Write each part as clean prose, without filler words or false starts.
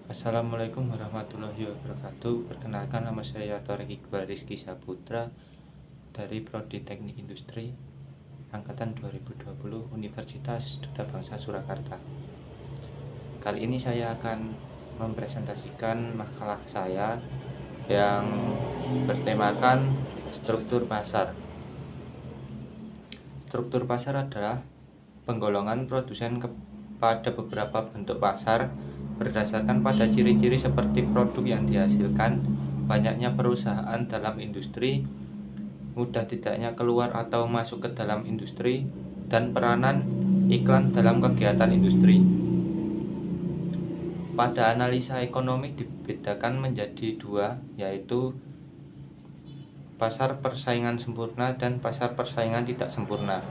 Assalamualaikum warahmatullahi wabarakatuh. Perkenalkan, nama saya Taurik Iqbal Rizky Saputra dari Prodi Teknik Industri Angkatan 2020 Universitas Duta Bangsa Surakarta. Kali ini saya akan mempresentasikan makalah saya yang bertemakan struktur pasar. Struktur pasar adalah penggolongan produsen kepada beberapa bentuk pasar berdasarkan pada ciri-ciri seperti produk yang dihasilkan, banyaknya perusahaan dalam industri, mudah tidaknya keluar atau masuk ke dalam industri, dan peranan iklan dalam kegiatan industri. Pada analisa ekonomi dibedakan menjadi dua, yaitu pasar persaingan sempurna dan pasar persaingan tidak sempurna.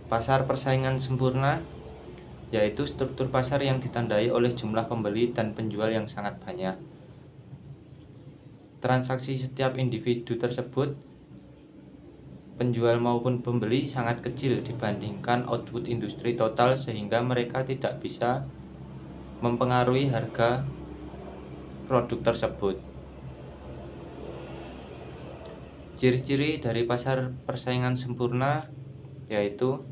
Pasar persaingan sempurna yaitu struktur pasar yang ditandai oleh jumlah pembeli dan penjual yang sangat banyak. Transaksi setiap individu tersebut, penjual maupun pembeli, sangat kecil dibandingkan output industri total, sehingga mereka tidak bisa mempengaruhi harga produk tersebut. Ciri-ciri dari pasar persaingan sempurna yaitu: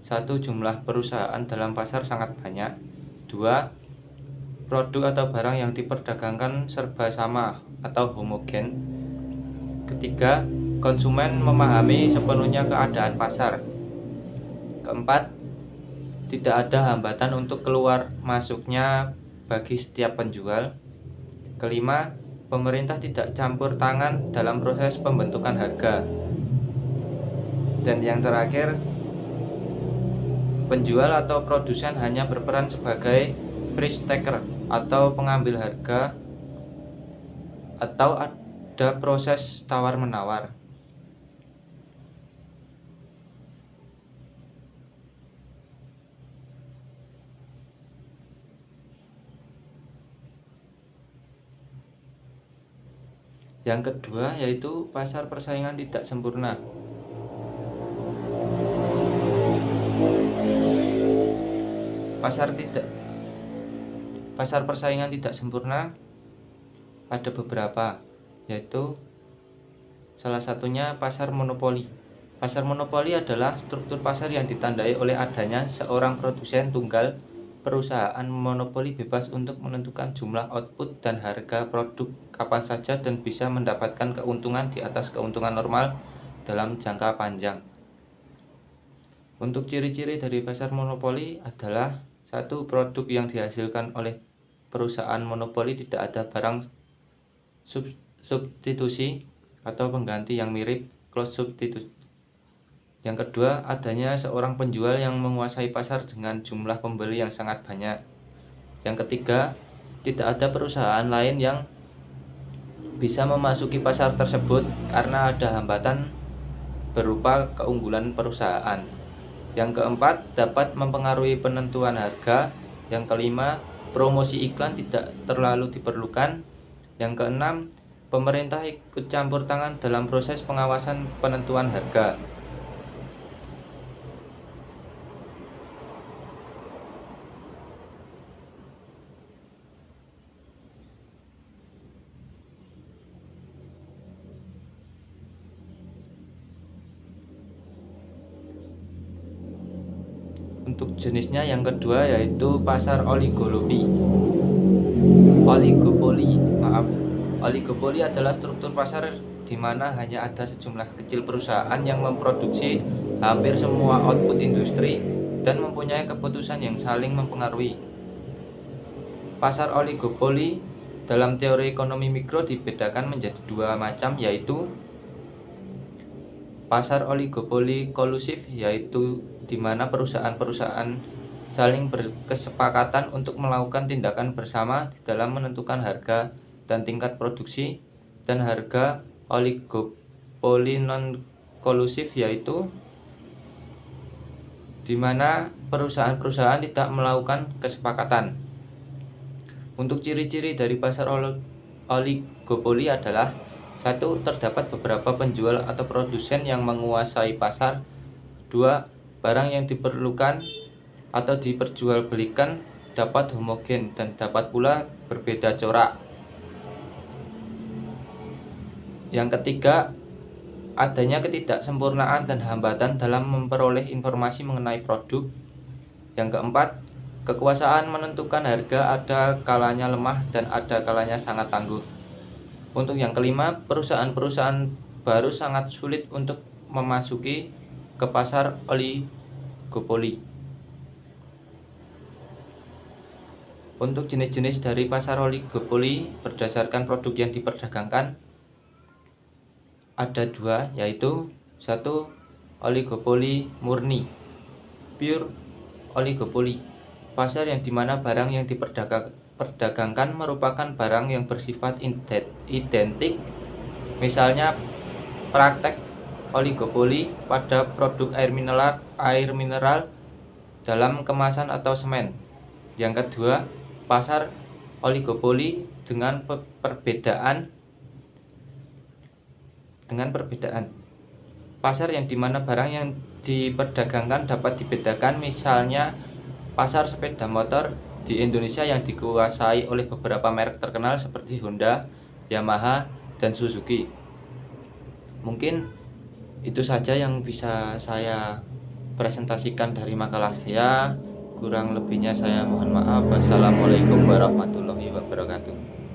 1. Jumlah perusahaan dalam pasar sangat banyak. 2. Produk atau barang yang diperdagangkan serba sama atau homogen. 3. Konsumen memahami sepenuhnya keadaan pasar. 4. Tidak ada hambatan untuk keluar masuknya bagi setiap penjual. 5. Pemerintah tidak campur tangan dalam proses pembentukan harga. Dan yang terakhir, penjual atau produsen hanya berperan sebagai price taker atau pengambil harga, atau ada proses tawar-menawar. Yang kedua yaitu pasar persaingan tidak sempurna. Pasar persaingan tidak sempurna ada beberapa, yaitu salah satunya pasar monopoli. Pasar monopoli adalah struktur pasar yang ditandai oleh adanya seorang produsen tunggal. Perusahaan monopoli bebas untuk menentukan jumlah output dan harga produk kapan saja dan bisa mendapatkan keuntungan di atas keuntungan normal dalam jangka panjang. Untuk ciri-ciri dari pasar monopoli adalah: 1. Produk yang dihasilkan oleh perusahaan monopoli tidak ada barang substitusi atau pengganti yang mirip, close substitute. Yang kedua, adanya seorang penjual yang menguasai pasar dengan jumlah pembeli yang sangat banyak. Yang ketiga, tidak ada perusahaan lain yang bisa memasuki pasar tersebut karena ada hambatan berupa keunggulan perusahaan. Yang keempat, dapat mempengaruhi penentuan harga. Yang kelima, promosi iklan tidak terlalu diperlukan. Yang keenam, pemerintah ikut campur tangan dalam proses pengawasan penentuan harga. Untuk jenisnya yang kedua yaitu pasar oligopoli. Oligopoli adalah struktur pasar di mana hanya ada sejumlah kecil perusahaan yang memproduksi hampir semua output industri dan mempunyai keputusan yang saling mempengaruhi. Pasar oligopoli dalam teori ekonomi mikro dibedakan menjadi dua macam, yaitu pasar oligopoli kolusif, yaitu di mana perusahaan-perusahaan saling berkesepakatan untuk melakukan tindakan bersama di dalam menentukan harga dan tingkat produksi. Dan harga oligopoli non kolusif, yaitu di mana perusahaan-perusahaan tidak melakukan kesepakatan. Untuk ciri-ciri dari pasar oligopoli adalah: 1. Terdapat beberapa penjual atau produsen yang menguasai pasar. 2. Barang yang diperlukan atau diperjualbelikan dapat homogen dan dapat pula berbeda corak. Yang ketiga, adanya ketidaksempurnaan dan hambatan dalam memperoleh informasi mengenai produk. Yang keempat, kekuasaan menentukan harga ada kalanya lemah dan ada kalanya sangat tangguh. Untuk yang kelima, perusahaan-perusahaan baru sangat sulit untuk memasuki ke pasar oligopoli. Untuk jenis-jenis dari pasar oligopoli berdasarkan produk yang diperdagangkan ada dua, yaitu satu, oligopoli murni, pure oligopoli, pasar yang dimana barang yang diperdagangkan merupakan barang yang bersifat identik. Misalnya praktek oligopoli pada produk air mineral dalam kemasan atau semen. Yang kedua, pasar oligopoli dengan perbedaan. Pasar yang dimana barang yang diperdagangkan dapat dibedakan, misalnya pasar sepeda motor di Indonesia yang dikuasai oleh beberapa merek terkenal seperti Honda, Yamaha, dan Suzuki. Mungkin itu saja yang bisa saya presentasikan dari makalah saya. Kurang lebihnya saya mohon maaf. Wassalamualaikum warahmatullahi wabarakatuh.